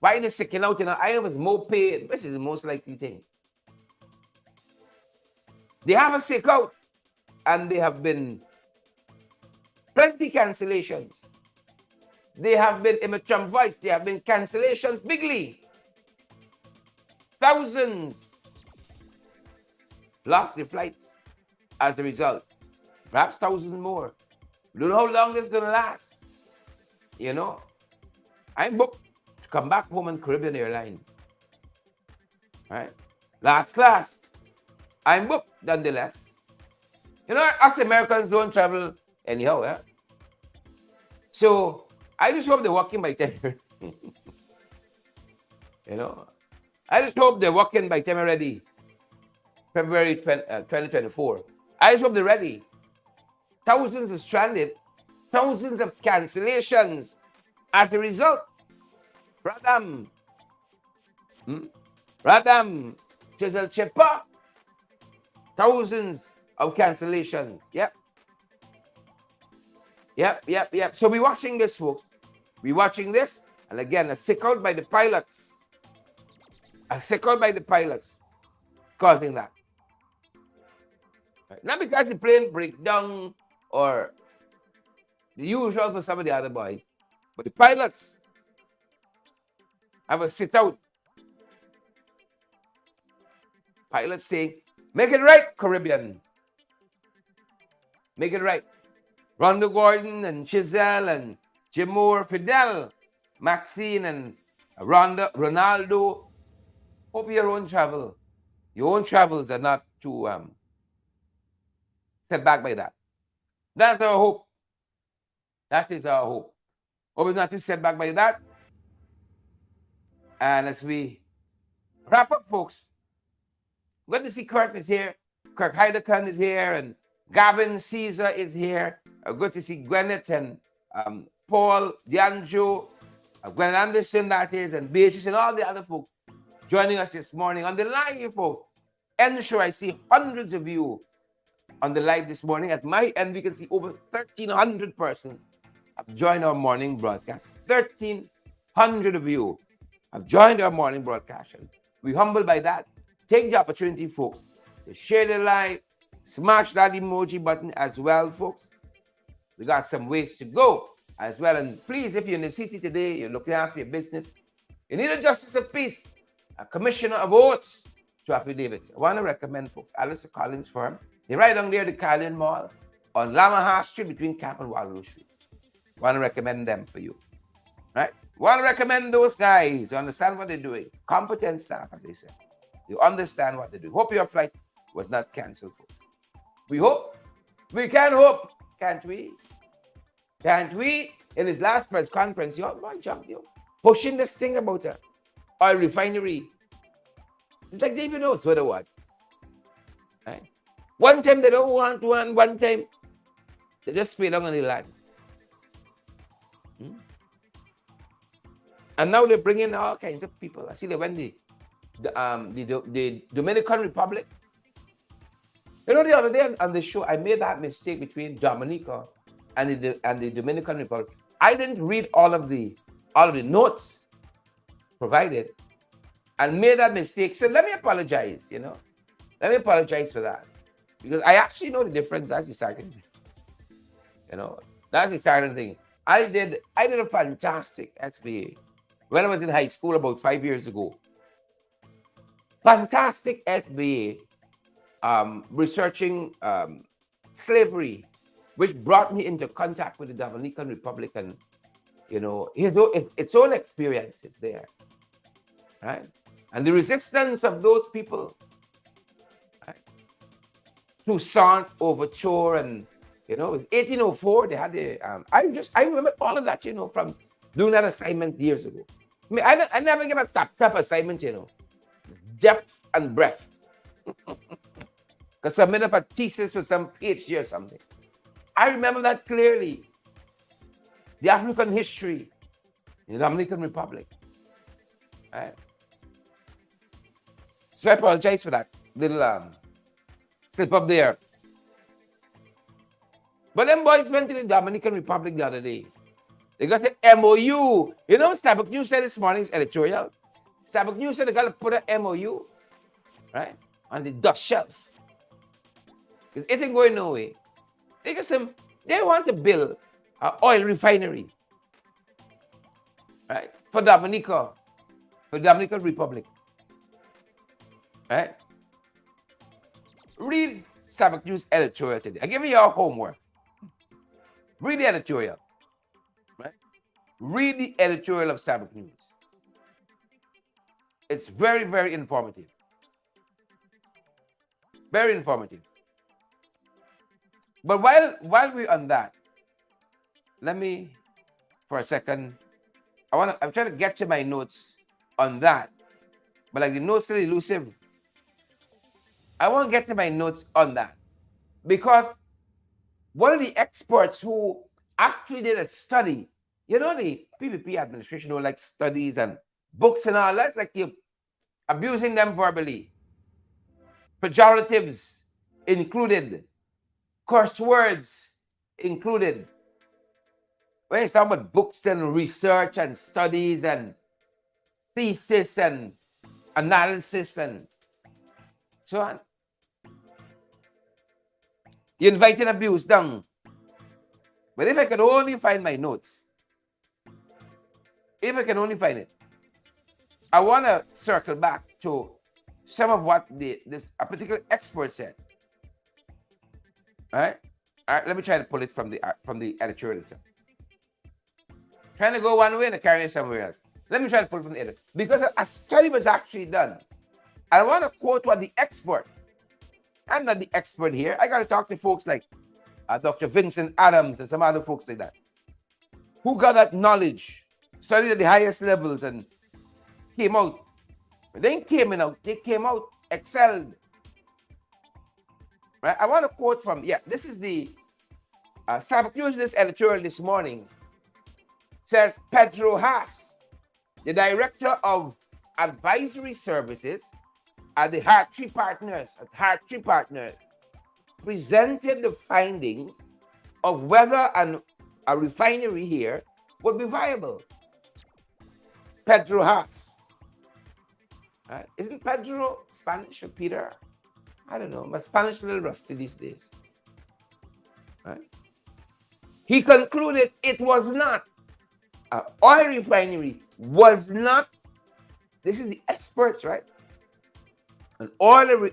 why they're sicking out. You know, I was more paid. This is the most likely thing. They have a sick out, and there have been plenty cancellations. They have been immature voice. There have been cancellations bigly. Thousands lost their flights as a result. Perhaps thousands more. Don't know how long this is going to last. You know? I'm booked to come back home on Caribbean Airlines. Right? Last class. I'm booked nonetheless. You know, us Americans don't travel anyhow, yeah? So I just hope they're working by 10. You know, I just hope they're working by time ready. February 2024. I just hope they're ready. Thousands are stranded, thousands of cancellations as a result. Radam, Radam, Chisel Chepa, thousands of cancellations. Yep. So we're watching this, folks. We're watching this, and again, a sick out by the pilots. Causing that. Right? Not because the plane breaks down or the usual for some of the other boys, but the pilots have a sit out. Pilots say, make it right, Caribbean. Make it right. Rondo Gordon and Chisel and Jimur, Fidel, Maxine and Ronaldo. Hope your own travels are not too set back by that. That's our hope. That is our hope. Hope it's not too set back by that. And as we wrap up, folks, good to see Kirk is here. Kirk Heidekan is here, and Gavin Caesar is here. Good to see Gwyneth and Paul, Dianjo, Gwen Anderson, that is, and Beatrice, and all the other folks joining us this morning on the live, folks. And sure, I see hundreds of you on the live this morning. At my end, we can see over 1,300 persons have joined our morning broadcast. 1,300 of you have joined our morning broadcast. And we're humbled by that. Take the opportunity, folks, to share the live, smash that emoji button as well, folks. We got some ways to go as well. And please, if you're in the city today, you're looking after your business, you need a justice of peace, a commissioner of oaths to affidavits. I want to recommend, folks, Alistair Collins' firm. They're right down there at the Carlin Mall on Lamaha Street between Cap and Walrus Streets. I want to recommend them for you. Right? Want to recommend those guys who understand what they're doing. Competent staff, as they say. You understand what they do. Hope your flight was not canceled, folks. We hope. We can hope. Can't we? Can't we? In his last press conference, your boy jumped, pushing this thing about a oil refinery. It's like David knows what or what. Right? One time they don't want one time they just spray down on the land. And now they're bringing all kinds of people. I see they went the Dominican Republic. You know, the other day on the show, I made that mistake between Dominica and the Dominican Republic. I didn't read all of the notes provided and made that mistake. So let me apologize, Let me apologize for that. Because I actually know the difference. That's the second thing. That's the second thing. I did a fantastic SBA when I was in high school about 5 years ago. Fantastic SBA researching slavery, which brought me into contact with the Dominican Republic and, its own experiences there, right? And the resistance of those people, right? Toussaint Overture, and, it was 1804, they had the, I remember all of that, from doing that assignment years ago. I mean, I never give a top assignment, depth and breadth. Because submitted for a thesis for some PhD or something. I remember that clearly. The African history in the Dominican Republic. Right? So I apologize for that little slip up there. But them boys went to the Dominican Republic the other day. They got the MOU. Starbuck News said this morning's editorial. Starbuck News said they got to put an MOU, right, on the dust shelf. Because it ain't going no way. They want to build an oil refinery, right, for Dominica, for the Dominican Republic, right? Read Starbuck News editorial today. I give you your homework. Read the editorial, right? Read the editorial of Sabbath News. It's very, very informative. Very informative. But while we're on that, let me, for a second, I'm trying to get to my notes on that. But like the notes are elusive. I want to get to my notes on that. Because one of the experts who actually did a study, you know, the PPP administration who like studies and books and all, that's like you abusing them verbally. Pejoratives included. Curse words included. When you talk about books and research and studies and thesis and analysis and so on, you invite abuse down. But if I could only find my notes, if I can only find it, I want to circle back to some of what a particular expert said. All right, let me try to pull it from the editorial itself. Trying to go one way and carrying it somewhere else. Let me try to pull it from the editor. Because a study was actually done. I want to quote what the expert, I'm not the expert here. I got to talk to folks like Dr. Vincent Adams and some other folks like that, who got that knowledge, studied at the highest levels and came out. But they came out excelled. Right? I want to quote from, this is the Sabbath News, this editorial this morning. Says Pedro Haas, the director of advisory services at the Hartree Partners, presented the findings of whether a refinery here would be viable. Pedro Haas. Isn't Pedro Spanish or Peter? I don't know. My Spanish is a little rusty these days. Right? He concluded it was not. An oil refinery was not. This is the experts, right? An oil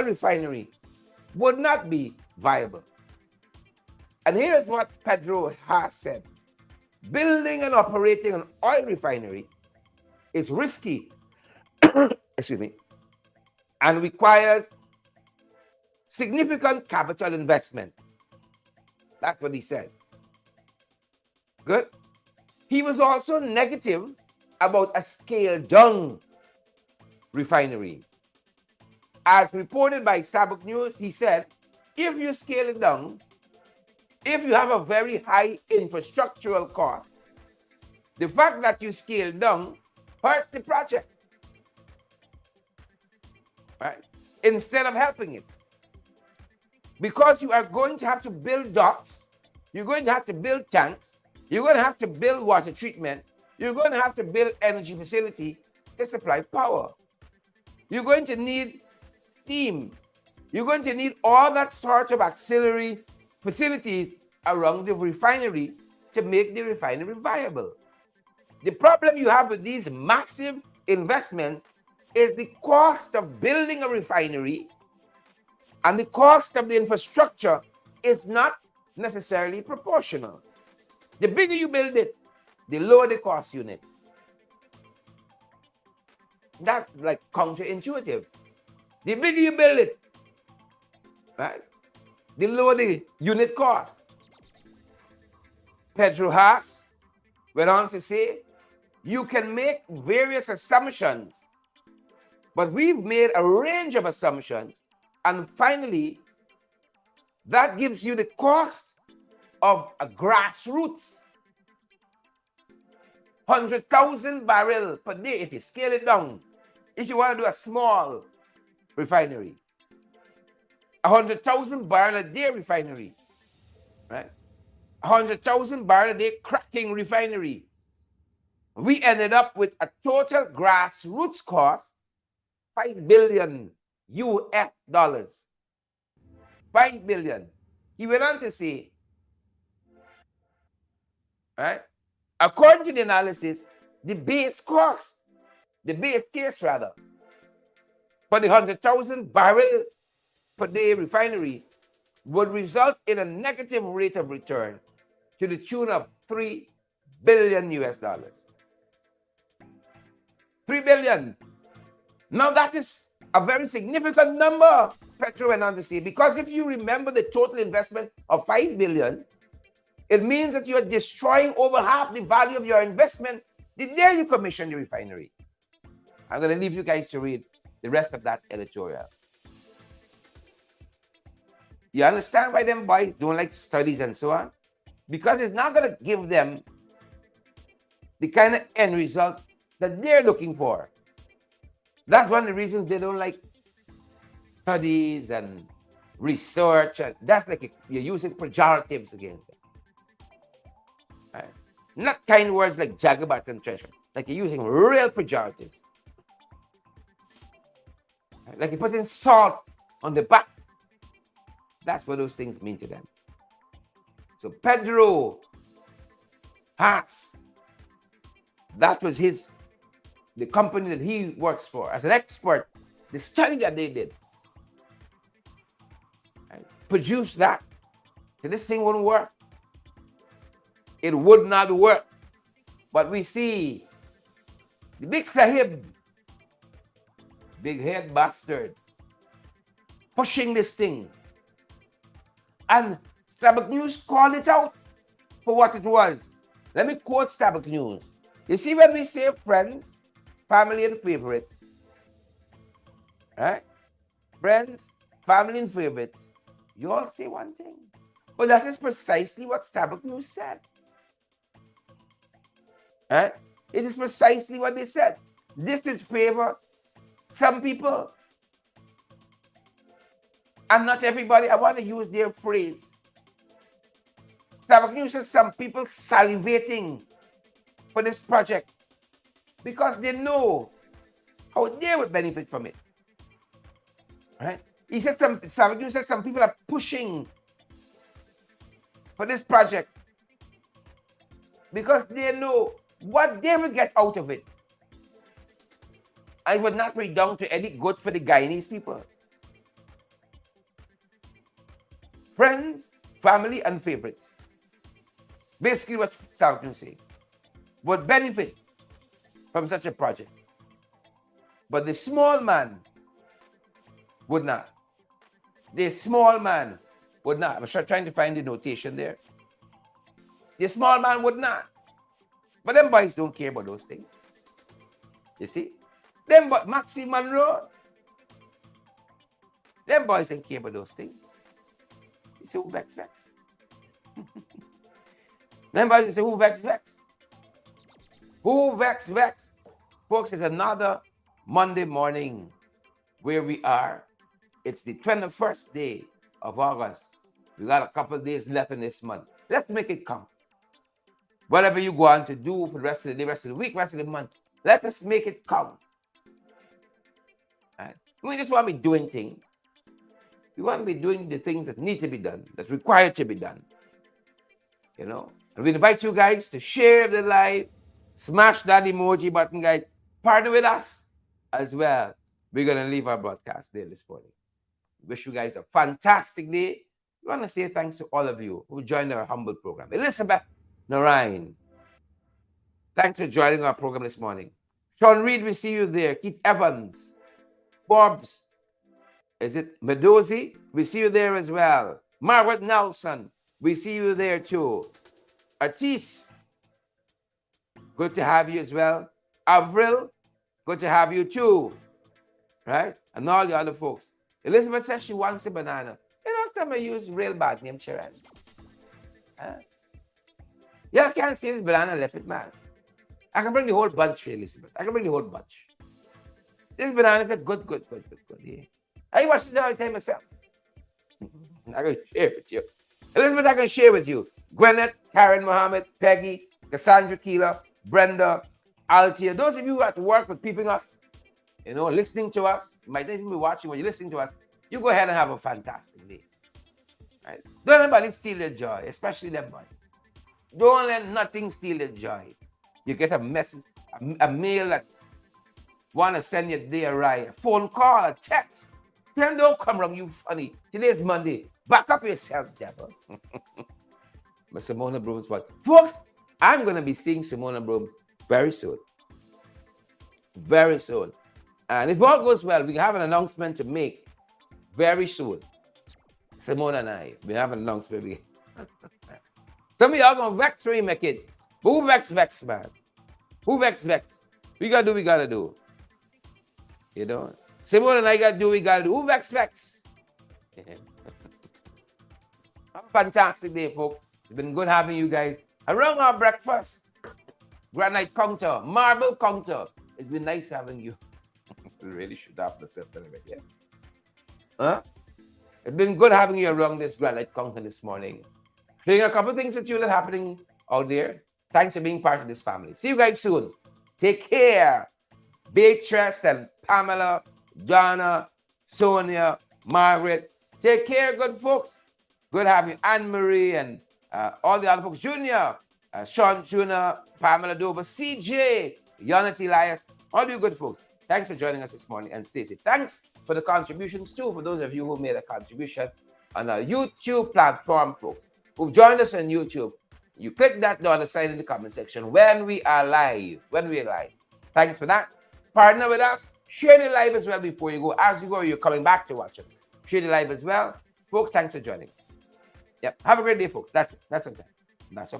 refinery would not be viable. And here's what Pedro Haas said. Building and operating an oil refinery is risky, excuse me, and requires significant capital investment. That's what he said. Good. He was also negative about a scaled-down refinery. As reported by Sabbath News, he said, if you scale it down, if you have a very high infrastructural cost, the fact that you scale down hurts the project, right? Instead of helping it. Because you are going to have to build docks, you're going to have to build tanks, you're going to have to build water treatment, you're going to have to build energy facility to supply power. You're going to need steam. You're going to need all that sort of auxiliary facilities around the refinery to make the refinery viable. The problem you have with these massive investments is the cost of building a refinery and the cost of the infrastructure is not necessarily proportional. The bigger you build it, the lower the cost unit. That's like counterintuitive. The bigger you build it, right, the lower the unit cost. Pedro Haas went on to say, you can make various assumptions, but we've made a range of assumptions, and finally, that gives you the cost of a grassroots 100,000 barrels per day if you scale it down. If you want to do a small refinery, 100,000 barrel a day refinery, right? 100,000 barrel a day cracking refinery. We ended up with a total grassroots cost $5 billion US dollars. $5 billion. He went on to say, right? According to the analysis, the base case rather, for the 100,000 barrel per day refinery would result in a negative rate of return to the tune of $3 billion US dollars. 3 billion. Now that is a very significant number, Petro went on to say, because if you remember the total investment of 5 billion, it means that you are destroying over half the value of your investment the day you commission the refinery. I'm going to leave you guys to read the rest of that editorial. You understand why them boys don't like studies and so on? Because it's not going to give them the kind of end result that they're looking for. That's one of the reasons they don't like studies and research. And that's like you're using pejoratives against them. Right? Not kind words like jagabat and treasure. Like you're using real pejoratives. Right? Like you're putting salt on the back. That's what those things mean to them. So Pedro Haas, that was the company that he works for as an expert. The study that they did, right, produced that. So this thing wouldn't work. It would not work. But we see the big sahib, big head bastard, pushing this thing. And Starbuck News called it out for what it was. Let me quote Starbuck News. You see, when we say friends, family, and favorites, right? Friends, family, and favorites, you all say one thing. But that is precisely what Starbuck News said. Right? It is precisely what they said. This will favor some people and not everybody. I want to use their phrase. Starbuck News says some people salivating for this project because they know how they would benefit from it. Right? He said Starbuck News said some people are pushing for this project because they know what they would get out of it. I would not redound to any good for the Guyanese people. Friends, family, and favorites. Basically what Starbuck News saying. Would benefit from such a project. But the small man would not. The small man would not. I'm trying to find the notation there. The small man would not. But them boys don't care about those things. You see? Them boys, Maxi Monroe, them boys don't care about those things. You see who vex? Them boys say who vex? Who vex? Folks, it's another Monday morning where we are. It's the 21st day of August. We got a couple of days left in this month. Let's make it count. Whatever you go on to do for the rest of the day, rest of the week, rest of the month, let us make it count. Right? We just want to be doing things. We want to be doing the things that need to be done, that's required to be done. You know? And we invite you guys to share the live, smash that emoji button, guys. Partner with us as well. We're going to leave our broadcast there this morning. Wish you guys a fantastic day. We want to say thanks to all of you who joined our humble program. Elizabeth Narayan, thanks for joining our program this morning. Sean Reed, we see you there. Keith Evans, Forbes, is it Medozi? We see you there as well. Margaret Nelson, we see you there too. Atis, good to have you as well. Avril, good to have you too. Right? And all the other folks. Elizabeth says she wants a banana. You know, some of you use real bad name, Sharon. Huh? Yeah, I can't see this banana left it, man. I can bring the whole bunch for Elizabeth. I can bring the whole bunch. This banana is good. Yeah. I watch it all the time myself. I can share with you. Elizabeth, I can share with you. Gwyneth, Karen Mohammed, Peggy, Cassandra Keeler, Brenda, Altia. Those of you who are at work with peeping us, you know, listening to us, you might not even be watching when you're listening to us, you go ahead and have a fantastic day. Right? Don't let anybody steal your joy, especially them boys. Don't let nothing steal your joy. You get a message, a mail that want to send your day awry, a phone call, a text. Tell them don't come wrong, you funny. Today's Monday. Back up yourself, devil. Mr. Mona Bruins, but folks, I'm going to be seeing Simona Brooms very soon. Very soon. And if all goes well, we have an announcement to make very soon. Simona and I, we have an announcement. Some of y'all going to vex me, make it. But who vex, man? Who vex? We got to do, we got to do. You know? Simona and I got to do, we got to do. Who vex? Have a fantastic day, folks. It's been good having you guys around our breakfast. Granite counter, marble counter. It's been nice having you. We really should have the system again. Huh? It's been good having you around this granite counter this morning. Sharing a couple of things with you that are happening out there. Thanks for being part of this family. See you guys soon. Take care. Beatrice and Pamela, Donna, Sonia, Margaret. Take care, good folks. Good having you. Anne-Marie and all the other folks. Junior, Sean Jr., Pamela Dover, CJ, Unity Elias. All you good folks. Thanks for joining us this morning. And Stacey, thanks for the contributions too, for those of you who made a contribution on our YouTube platform, folks, who've joined us on YouTube. You click that on the side in the comment section when we are live. Thanks for that. Partner with us. Share the live as well before you go. As you go, you're coming back to watch us. Share the live as well. Folks, thanks for joining us. Yep. Have a great day, folks. That's it. That's okay. That's okay.